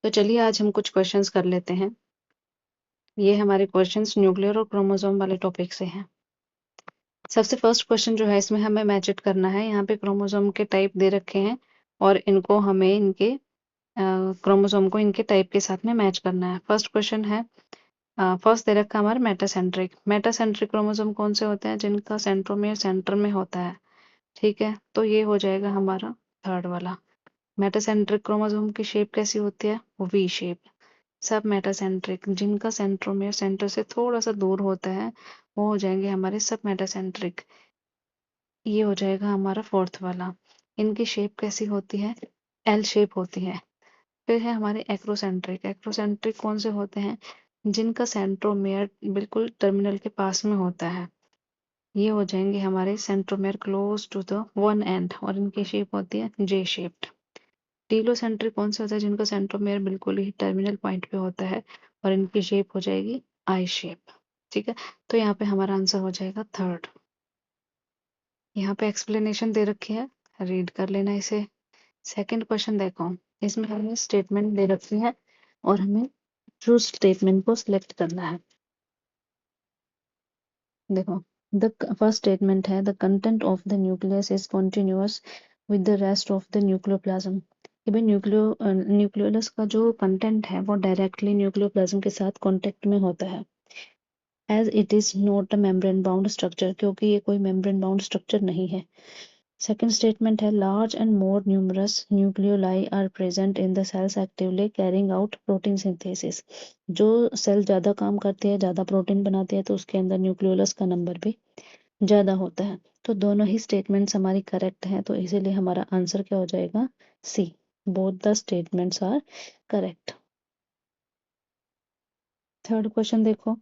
तो चलिए आज हम कुछ क्वेश्चंस कर लेते हैं। ये हमारे क्वेश्चंस न्यूक्लियर और क्रोमोसोम वाले टॉपिक से हैं। सबसे फर्स्ट क्वेश्चन जो है इसमें हमें मैच इट करना है। यहाँ पे क्रोमोसोम के टाइप दे रखे हैं और इनको हमें इनके क्रोमोसोम को इनके टाइप के साथ में मैच करना है। फर्स्ट क्वेश्चन है, फर्स्ट दे रखा है हमारा मेटासेंट्रिक। मेटासेंट्रिक क्रोमोसोम कौन से होते हैं? जिनका सेंट्रोमियर सेंटर में होता है। ठीक है, तो ये हो जाएगा हमारा थर्ड वाला। मेटासेंट्रिक क्रोमोसोम की शेप कैसी होती है? V shape. सब मेटासेंट्रिक, जिनका सेंट्रोमियर सेंटर से थोड़ा सा दूर होता है, वो हो जाएंगे हमारे सब मेटासेंट्रिक। ये हो जाएगा हमारा फोर्थ वाला। इनकी शेप कैसी होती है? एल शेप होती है। फिर है हमारे एक्रोसेंट्रिक। एक्रोसेंट्रिक कौन से होते हैं? जिनका सेंट्रोमियर बिल्कुल टर्मिनल के पास में होता है। ये हो जाएंगे हमारे centromere close to the one end, और इनकी शेप होती है जे शेप्ड। टीलोसेंट्रिक कौन सा होता है? जिनका सेंट्रोमियर बिल्कुल ही टर्मिनल पॉइंट पे होता है, और इनकी शेप हो जाएगी आई शेप। ठीक है, तो यहाँ पे हमारा आंसर हो जाएगा थर्ड। यहाँ पे एक्सप्लेनेशन दे रखी है, रीड कर लेना इसे। सेकंड क्वेश्चन देखो, इसमें हमें स्टेटमेंट दे रखी है और हमें ट्रू स्टेटमेंट को सिलेक्ट करना है। देखो, द फर्स्ट स्टेटमेंट है the content of the nucleus is continuous with the rest of the nucleoplasm. कि भाई न्यूक्लियोलस का जो कंटेंट है वो डायरेक्टली न्यूक्लियोप्लाज्म के साथ कांटेक्ट में होता है। As it is not a membrane bound structure, क्योंकि ये कोई मेम्ब्रेन बाउंड स्ट्रक्चर नहीं है। सेकेंड स्टेटमेंट है large and more numerous nucleoli are present in the cells actively carrying out protein synthesis. जो सेल ज्यादा काम करती है, ज्यादा प्रोटीन बनाती है, तो उसके अंदर न्यूक्लियोलस का नंबर भी ज्यादा होता है। तो दोनों ही स्टेटमेंट्स हमारी करेक्ट हैं, तो इसीलिए हमारा आंसर क्या हो जाएगा? C. Both the statements are correct. Third question देखो,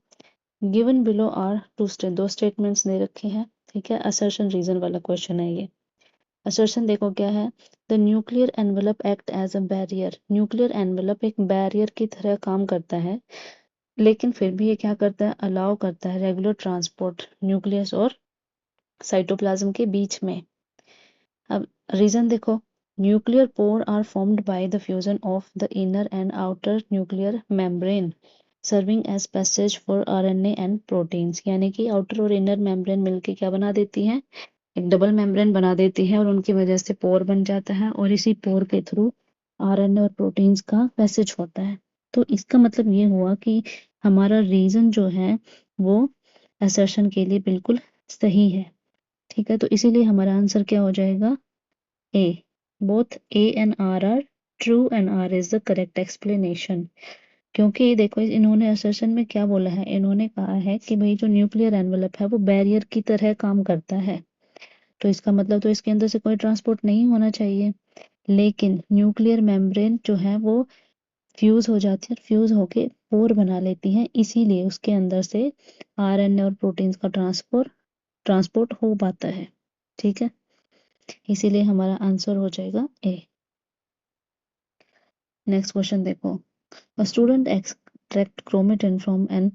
गिवन बिलो आर दो स्टेटमेंट्स दे रखे हैं। ठीक है, असर्शन रीजन वाला क्वेश्चन है ये। असर्शन देखो क्या है, the nuclear envelope act as a barrier. Nuclear envelope एक बैरियर की तरह काम करता है, लेकिन फिर भी ये क्या करता है? अलाउ करता है रेगुलर ट्रांसपोर्ट न्यूक्लियस और साइटोप्लाज्म के बीच में। अब रीजन देखो, nuclear pore are formed by the fusion of the inner and outer nuclear membrane serving as passage for RNA and proteins. यानी कि आउटर और इनर मेम्ब्रेन मिलके क्या बना देती हैं? एक डबल मेम्ब्रेन बना देती है, और उनकी वजह से पोर बन जाता है, और इसी पोर के थ्रू आरएनए और प्रोटीन्स का पैसेज होता है। तो इसका मतलब ये हुआ कि हमारा रीजन जो है वो असर्शन के लिए बिल्कुल सही है। ठीक है, तो इसीलिए हमारा आंसर क्या हो जाएगा? A. Both A and R are true and R is the correct explanation. क्योंकि देखो, इन्होंने असर्शन में क्या बोला है? इन्होंने कहा है कि भाई जो न्यूक्लियर एनवेलप है वो बैरियर की तरह काम करता है, तो इसका मतलब तो इसके अंदर से कोई ट्रांसपोर्ट नहीं होना चाहिए। लेकिन न्यूक्लियर मेम्ब्रेन जो है वो फ्यूज हो जाती है, फ्यूज होके पोर बना लेती है, इसीलिए उसके अंदर से आरएनए और प्रोटीन्स का ट्रांसपोर्ट हो पाता है। ठीक है, इसीलिए हमारा आंसर हो जाएगा ए। नेक्स्ट क्वेश्चन देखो, a student extract chromatin from an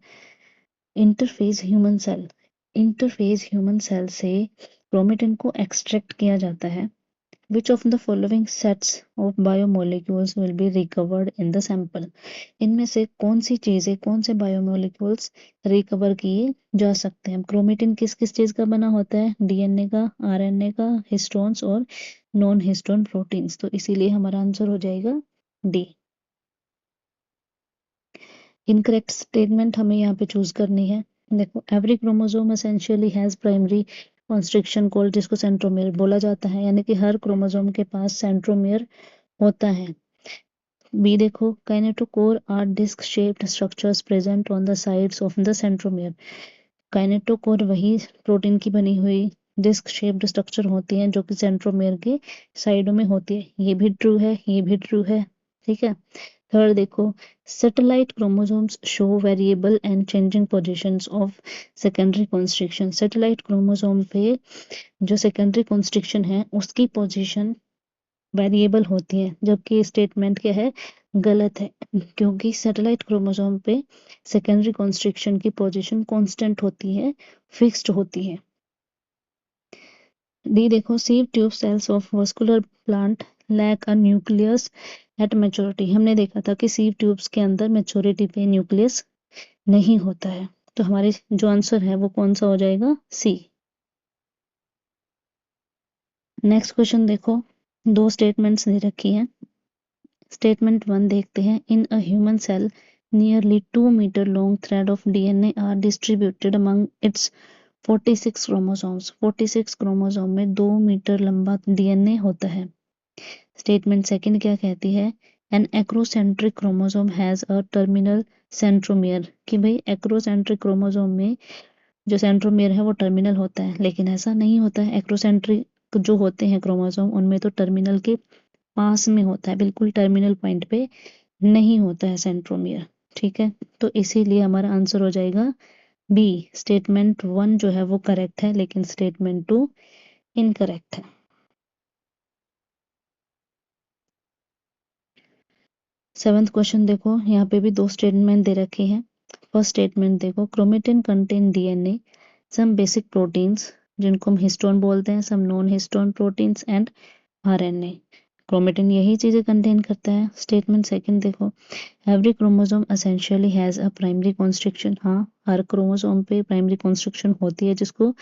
interphase human cell. Interphase human cell से क्रोमेटिन को एक्सट्रैक्ट किया जाता है। Which of the following sets of biomolecules will be recovered in the sample? इनमें से कौन सी चीजें, कौन से बायोमोलिक्यूल्स रिकवर किए जा सकते हैं? क्रोमेटिन किस किस चीज का बना होता है? डीएनए का, आरएनए का, हिस्टोन्स और नॉन हिस्टोन प्रोटीन्स। तो इसीलिए हमारा आंसर हो जाएगा डी। इनकरेक्ट स्टेटमेंट हमें यहाँ पे चूज करनी है। देखो, every chromosome essentially has primary constriction called, जिसको सेंट्रोमियर बोला जाता है, यानी कि हर क्रोमोसोम के पास सेंट्रोमियर होता है। बी देखो, kinetochore are disc shaped structures present on the sides of the centromere. Kinetochore वही प्रोटीन की बनी हुई डिस्क शेप्ड स्ट्रक्चर होती हैं जो कि सेंट्रोमियर के साइडों में होती है। ये भी ट्रू है, ये भी ट्रू है। ठीक है, थर्ड देखो, satellite chromosomes show variable and changing positions of secondary constriction. Satellite chromosome पे जो सेकेंडरी कॉन्स्ट्रिक्शन है उसकी पोजीशन वेरिएबल होती है, जबकि स्टेटमेंट क्या है? गलत है, क्योंकि सैटेलाइट क्रोमोसोम पे सेकेंडरी कॉन्स्ट्रिक्शन की पोजीशन कांस्टेंट होती है, फिक्स्ड होती है। डी देखो, sieve tube cells of vascular plant lack a nucleus at maturity. हमने देखा था कि सीव ट्यूब्स के अंदर मैच्योरिटी पे न्यूक्लियस नहीं होता है। तो हमारे जो आंसर है वो कौन सा हो जाएगा, सी। नेक्स्ट क्वेश्चन देखो, दो स्टेटमेंट्स दे रखी हैं। स्टेटमेंट 1 देखते हैं, in a human cell nearly 2 metre long thread of DNA are distributed among its 46 chromosomes. 46 chromosome में 2 मीटर लंबा डीएनए होता है। स्टेटमेंट सेकंड क्या कहती है, an acrocentric chromosome has a terminal centromere, कि भाई एक्रोसेंट्रिक क्रोमोसोम में जो सेंट्रोमियर है वो टर्मिनल होता है, लेकिन ऐसा नहीं होता है। एक्रोसेंट्रिक जो होते हैं क्रोमोसोम उनमें तो टर्मिनल के पास में होता है, बिल्कुल टर्मिनल पॉइंट पे नहीं होता है सेंट्रोमियर। ठीक है, तो इसीलिए हमारा आंसर हो जाएगा बी। स्टेटमेंट 1 जो है वो करेक्ट है, लेकिन स्टेटमेंट 2 इनकरेक्ट है। सेवंथ क्वेश्चन देखो, यहाँ पे भी दो स्टेटमेंट दे रखे हैं। फर्स्ट स्टेटमेंट देखो, chromatin contain DNA some basic proteins, जिनको हम हिस्टोन बोलते हैं, some non histone proteins and RNA. Chromatin यही चीजें कंटेन करता है। स्टेटमेंट सेकंड देखो, every chromosome essentially has a primary constriction. हाँ, हर क्रोमोसोम पे प्राइमरी कॉन्स्ट्रिक्शन होती है, जिसको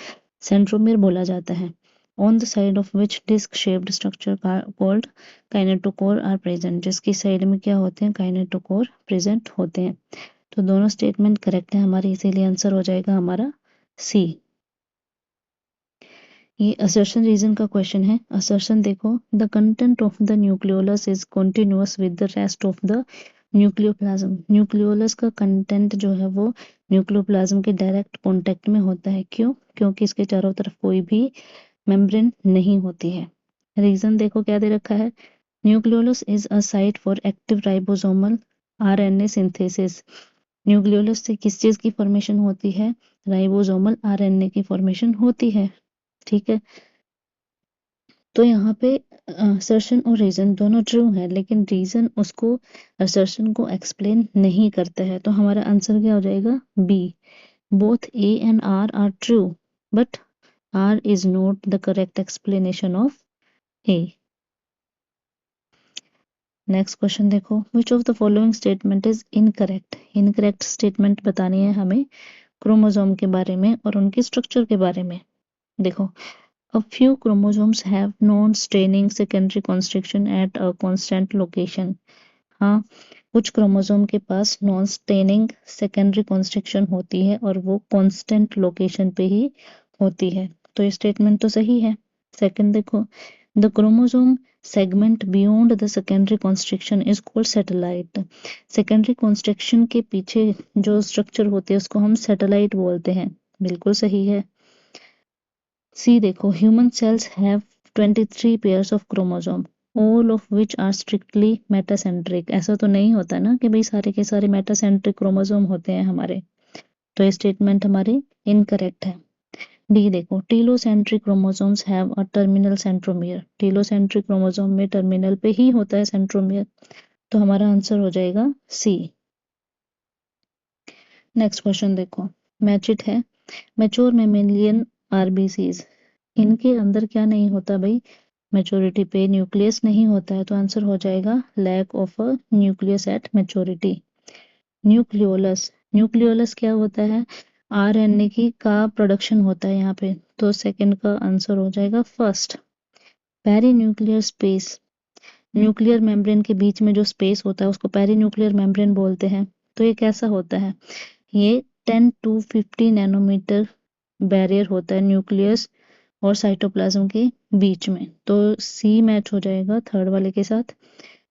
सेंट्रोमियर बोला जाता है। On the side of which disc shaped structure called kinetochore are present, जिसकी साइड में क्या होते हैं, काइनेटोकोर प्रेजेंट होते हैं। तो दोनों स्टेटमेंट करेक्ट है हमारी, इसीलिए आंसर हो जाएगा हमारा सी। ये असर्शन रीजन का क्वेश्चन है। असर्शन देखो, the content of the nucleolus is continuous with the rest of the nucleoplasm. Nucleolus का कंटेंट जो है वो न्यूक्लियोप्लाज्म के डायरेक्ट कांटेक्ट में होता है। क्यों? क्योंकि इसके चारों तरफ कोई भी मेम्ब्रेन नहीं होती है। रीजन देखो क्या दे रखा है, nucleolus is a site for active ribosomal RNA synthesis. Nucleolus से किस चीज की फॉर्मेशन होती है, राइबोसोमल आरएनए की फॉर्मेशन होती है। ठीक है, तो यहाँ पे असर्शन और रीजन दोनों ट्रू है, लेकिन रीजन उसको असर्शन को एक्सप्लेन नहीं करता है। तो हमारा आंसर क्या हो जाएगा, B. Both A and R true, but R is not the correct explanation of A. Next question देखो, which of the following statement is incorrect. Incorrect statement बतानी है हमें क्रोमोसोम के बारे में और उनके स्ट्रक्चर के बारे में। देखो, a few chromosomes have non-straining secondary constriction at a constant location। हाँ, कुछ क्रोमोसोम के पास नॉन स्टेनिंग सेकेंडरी कॉन्स्ट्रिक्शन होती है और वो कांस्टेंट लोकेशन पे ही होती है। तो ये स्टेटमेंट तो सही है। सेकंड देखो, the chromosome segment beyond the secondary constriction is called satellite. Secondary constriction के पीछे जो स्ट्रक्चर होती है उसको हम सैटेलाइट बोलते हैं। बिल्कुल सही है। सी देखो, human cells have 23 pairs of chromosome all of which are strictly metacentric. ऐसा तो नहीं होता ना कि भाई सारे के सारे मेटासेंट्रिक क्रोमोसोम होते हैं हमारे। तो ये स्टेटमेंट हमारी इनकरेक्ट है। डी देखो, telocentric chromosomes have a terminal centromere. Telocentric chromosome में टर्मिनल पे ही होता है सेंट्रोमियर। तो हमारा आंसर हो जाएगा सी। नेक्स्ट क्वेश्चन देखो, मैचिट है, मैच्योर मेमेलियन आरबीसीज, इनके अंदर क्या नहीं होता भाई, मैच्योरिटी पे न्यूक्लियस नहीं होता है। तो आंसर हो जाएगा lack of a nucleus at maturity. Nucleolus, nucleolus क्या होता है, आरएनए की का प्रोडक्शन होता है यहाँ पे। तो सेकंड का आंसर हो जाएगा first. Peri nuclear space, nuclear membrane के बीच में जो स्पेस होता है उसको पेरी न्यूक्लियर मेम्ब्रेन बोलते हैं। तो ये कैसा होता है, ये 10 to 50 नैनोमीटर बैरियर होता है न्यूक्लियस और साइटोप्लाज्म के बीच में। तो सी मैच हो जाएगा थर्ड वाले के साथ।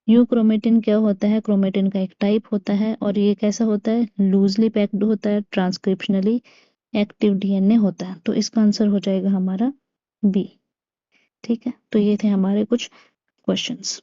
यू क्रोमेटिन क्या होता है, क्रोमेटिन का एक टाइप होता है और ये कैसा होता है, लूजली पैक्ड होता है, ट्रांसक्रिप्शनली एक्टिव डीएनए होता है। तो इसका आंसर हो जाएगा हमारा बी। ठीक है, तो ये थे हमारे कुछ क्वेश्चंस।